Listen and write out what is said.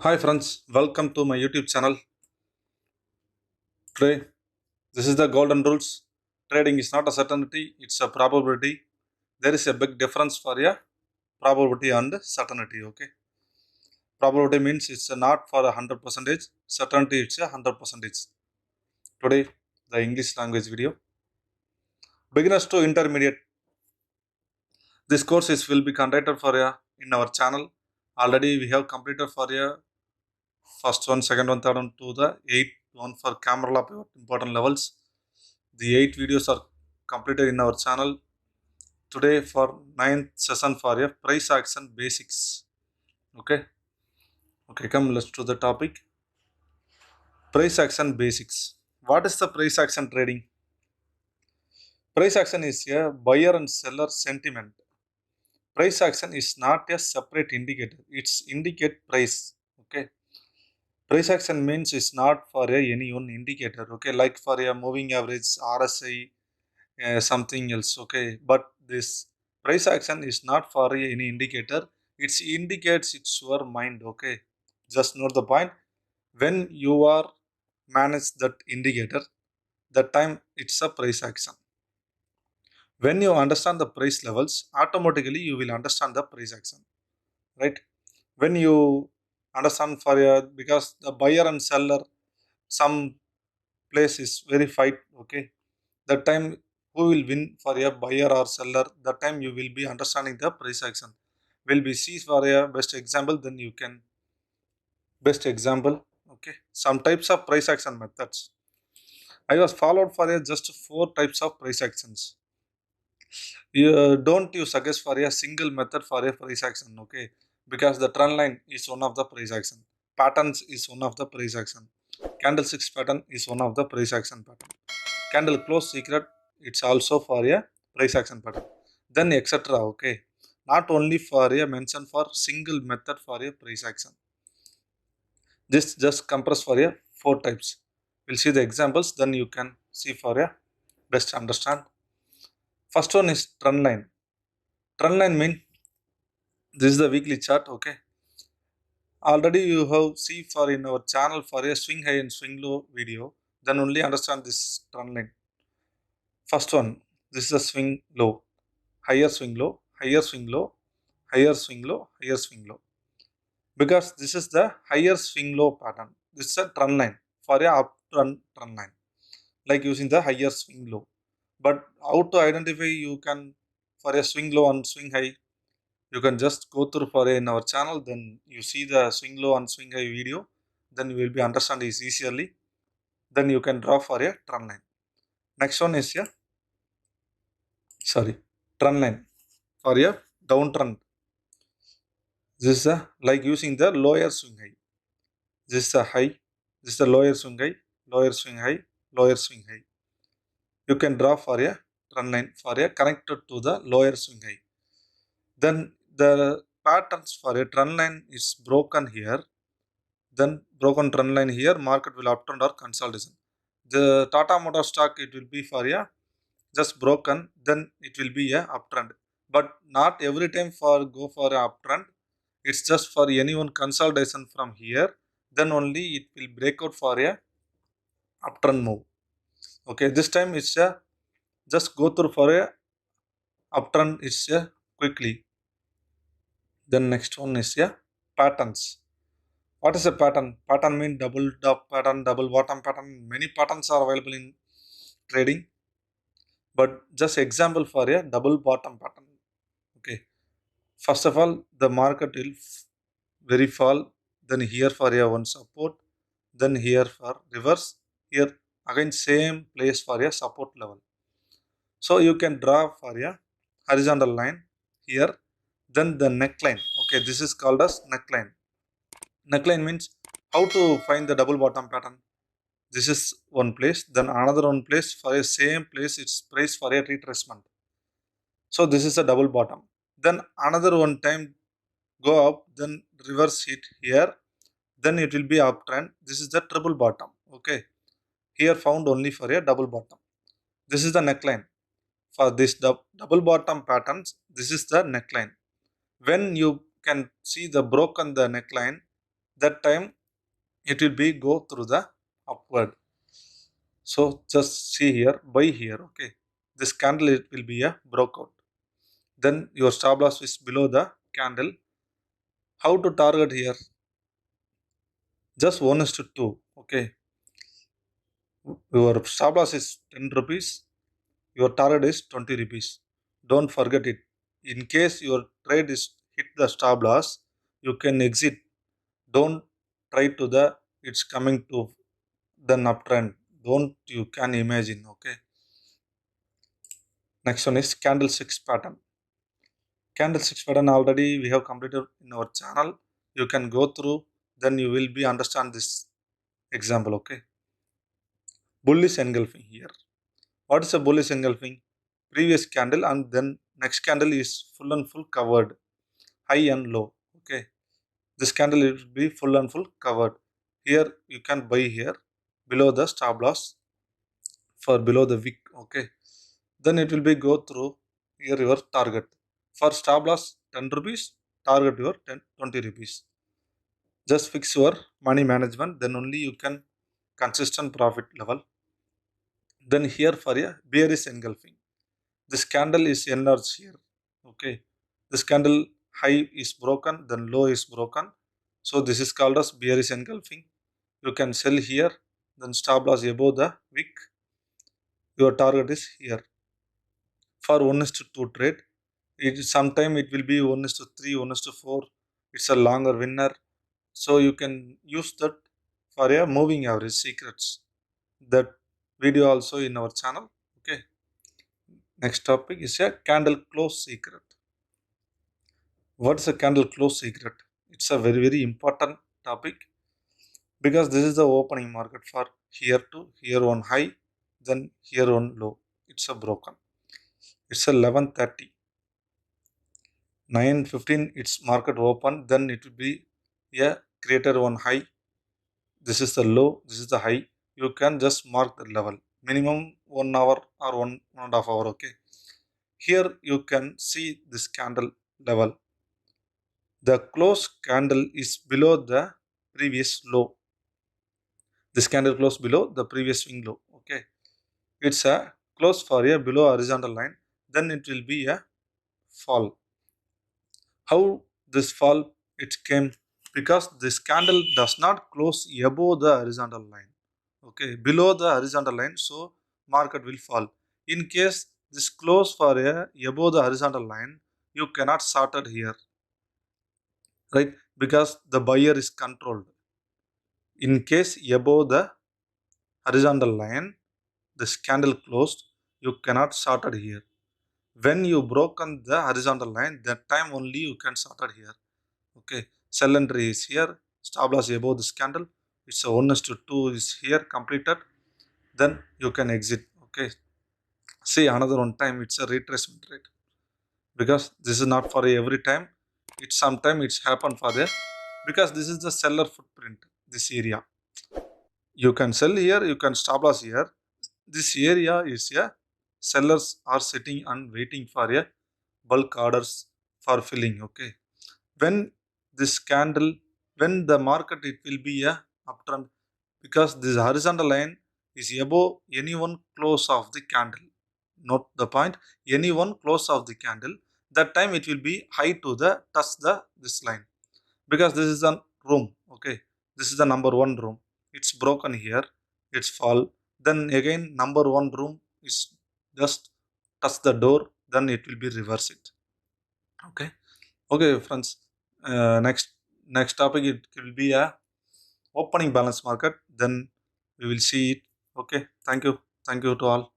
Hi friends, welcome to my YouTube channel. Today, this is the golden rules. Trading is not a certainty, it's a probability. There is a big difference for a probability and certainty. Okay, probability means it's not for 100%, certainty it's a 100%. Today, the English language video. Beginners to intermediate. This course will be conducted for a in our channel. Already we have completed for a first one, second one, third one to the eighth one for camera lab important levels. The 8 videos are completed in our channel. Today for ninth session for a price action basics. Okay. Okay, come let's to the topic. Price action basics. What is the price action trading? Price action is a buyer and seller sentiment. Price action is not a separate indicator. It's indicate price. Okay. Price action means it's not for any one indicator. Okay, like for a moving average, RSI, something else. Okay, but this price action is not for any indicator. It indicates it's your mind. Okay, just note the point. When you are manage that indicator, that time it's a price action. When you understand the price levels, automatically you will understand the price action, right? When you understand for a, because the buyer and seller, some place is very fight. Okay, that time who will win for a buyer or seller, that time you will be understanding the price action. Will be see for a best example, then you can best example. Okay, some types of price action methods I was followed for a just 4 types of price actions. You don't you suggest for a single method for a price action. Okay, because the trend line is one of the price action, patterns is one of the price action, candlesticks pattern is one of the price action pattern, candle close secret it's also for a price action pattern, then etc. Okay, not only for a mention for single method for a price action. This just compress for a 4 types. We'll see the examples, then you can see for a best understand. First one is trend line. Trend line mean this is the weekly chart. Okay, already you have see for in our channel for a swing high and swing low video, then only understand this trend line. First one, this is a swing low, higher swing low, higher swing low, higher swing low, higher swing low. Because this is the higher swing low pattern. This is a trend line for a uptrend trend line, like using the higher swing low. But how to identify you can for a swing low and swing high? You can just go through for in our channel. Then you see the swing low and swing high video. Then you will be understand this easily. Then you can draw for a trend line. Next one is a trend line for a downtrend. This is a, like using the lower swing high. This is a high. This is the lower swing high, lower swing high, lower swing high. You can draw for a trend line for a connected to the lower swing high. Then the patterns for a trend line is broken here. Then broken trend line here, market will uptrend or consolidation. The Tata Motor stock, it will be for a just broken, then it will be a uptrend. But not every time for go for a uptrend. It's just for any one consolidation from here. Then only it will break out for a uptrend move. Okay, this time it's a just go through for a uptrend. It's a quickly. Then next one is a patterns. What is a pattern? Pattern mean double top pattern, double bottom pattern. Many patterns are available in trading, but just example for a double bottom pattern. Okay, first of all, the market will very fall. Then here for a one support. Then here for reverse. Here again same place for a support level. So you can draw for a horizontal line here. Then the neckline. Okay, this is called as neckline. Neckline means how to find the double bottom pattern. This is one place. Then another one place for a same place. It's price for a retracement. So this is a double bottom. Then another one time go up. Then reverse it here. Then it will be uptrend. This is the triple bottom. Okay. Here found only for a double bottom. This is the neckline. For this double bottom patterns, this is the neckline. When you can see the broken the neckline, that time it will be go through the upward. So just see here, buy here, okay. This candle, it will be a breakout. Then your stop loss is below the candle. How to target here? Just 1:2, okay. Your stop loss is 10 rupees, your target is 20 rupees. Don't forget it. In case your trade is hit the stop loss, you can exit. Don't try to the it's coming to the uptrend. Don't you can imagine, okay. Next one is candlesticks pattern. Candlesticks pattern already we have completed in our channel. You can go through, then you will be understand this example, okay. Bullish engulfing here. What is a bullish engulfing? Previous candle and then next candle is full and full covered, high and low, okay. This candle will be full and full covered. Here you can buy here below the stop loss for below the wick, okay. Then it will be go through here your target. For stop loss 10 rupees, target your 20 rupees. Just fix your money management, then only you can consistent profit level. Then here for a bearish engulfing. This candle is enlarged here, okay. This candle high is broken, then low is broken. So this is called as bearish engulfing. You can sell here, then stop loss above the wick. Your target is here. For 1:2 trade, sometime it will be 1:3, 1:4. It's a longer winner. So you can use that for a moving average secrets. That video also in our channel, okay. Next topic is a candle close secret. What is a candle close secret? It's a very, very important topic, because this is the opening market for here to here on high, then here on low. It's a broken. It's a 11:30. 9:15 it's market open, then it will be a creator on high. This is the low, this is the high. You can just mark the level. Minimum 1 hour or 1.5 hour, okay. Here you can see this candle level. The close candle is below the previous low. This candle close below the previous swing low, okay. It's a close for a below horizontal line, then it will be a fall. How this fall it came? Because this candle does not close above the horizontal line, okay, below the horizontal line, so market will fall. In case this close for a above the horizontal line, you cannot short it here, right, because the buyer is controlled. In case above the horizontal line, this candle closed, you cannot short it here. When you broken the horizontal line, that time only you can short it here, okay. Sell entry is here, stop loss above this candle. It's a 1:2 is here completed, then you can exit, okay. See another one time, it's a retracement rate, because this is not for every time. It's sometime it's happen for the, because this is the seller footprint, this area. You can sell here, you can stop loss here. This area is a sellers are sitting and waiting for a bulk orders for filling, okay. When this candle, when the market it will be a uptrend, because this horizontal line is above any one close of the candle. Note the point, any one close of the candle, that time it will be high to the touch the this line, because this is a room, okay. This is the number one room, it's broken here, it's fall. Then again number one room is just touch the door, then it will be reverse it, okay. Okay friends, next topic it will be a opening balance market, then we will see it, okay. Thank you to all.